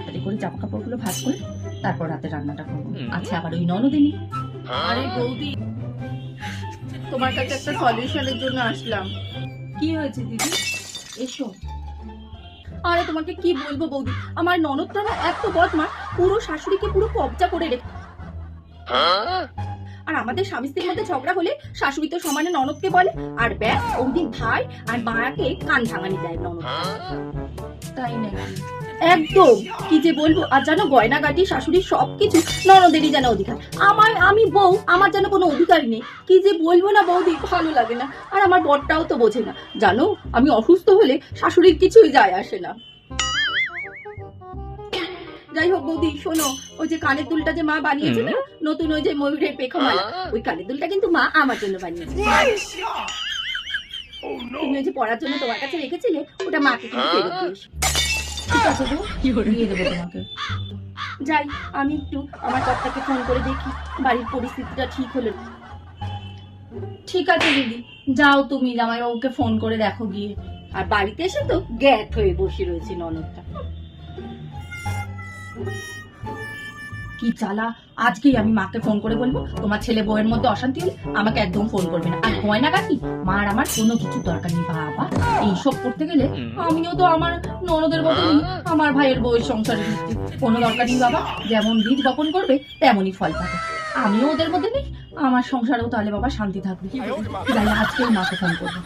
তাড়াতাড়ি করে জামা কাপড়গুলো ভাঁজ করে তারপর রাতে রান্নাটা করবো। আচ্ছা, আবার ওই ননদিনী। আরে বৌদি, তোমার কাছে একটা সলিউশনের জন্য আসলাম। কি হয়েছে দিদি? এসো। আরে তোমাকে কি বলবো বৌদি, আমার ননদটা না এত বদমাশ, পুরো শাশুড়িকে পুরো কবজা করে রেখে। আর আমাদের স্বামী স্ত্রীর মধ্যে ঝগড়া হলে শাশুড়ি তো সমানে ননদকে বলে, আর ব্যাস ওদিন ভাই আর মায়াকে কান ভাঙানি দেয় ননদ। তাই নাকি? একদম, কি যে বলবো। আর জানো গয়নাগাটি শাশুড়ির সবকিছু ননদেরই যেন অধিকার, আমি বউ, আমার যেন কোনো অধিকারই নেই। কি যে বলবো না বৌদি, ভালো লাগে না। আর আমার বরটাও তো বোঝে না, জানো আমি অসুস্থ হলে শাশুড়ির কিছুই যায় আসে না। যাই হোক বৌদি, শোনো, ওই যে কানের দুলটা যে মা বানিয়েছে না, নতুন ওই যে ময়ূরের পেখমালা, ওই কানের দুলটা কিন্তু মা আমার জন্য বানিয়েছে। তুমি ওই যে পড়ার জন্য তোমার কাছে রেখেছিলে, ওটা মাকে কিন্তু ফেরত দিয়েছো। ঠিক আছে গো, দিয়ে দেবো তোমাকে। যাই, আমি একটু আমার কর্তাকে ফোন করে দেখি বাড়ির পরিস্থিতিটা ঠিক হলো। ঠিক আছে দিদি, যাও তুমি জামাইবাবুকে ফোন করে দেখো গিয়ে। আর বাড়িতে এসে তো গ্যাট হয়ে বসে রয়েছে ননদটা। কি চালা, আজকেই আমি মাকে ফোন করে বলবো তোমার ছেলে বউয়ের মধ্যে অশান্তি হলে আমাকে একদম ফোন করবে না। আর গয়না কাকি মার আমার কোনো কিছু দরকার নেই। বাবা, এইসব করতে গেলে আমিও তো আমার ননদের বদলে আমার ভাইয়ের বউয়ের সংসারে ঢুকতে কোনো দরকার নেই। বাবা যেমন বীজ বপন করবে তেমনই ফল পাবে। আমিও ওদের মধ্যে নেই, আমার সংসারেও তাহলে বাবা শান্তি থাকবে। যাই, আজকেই মাকে ফোন করবো।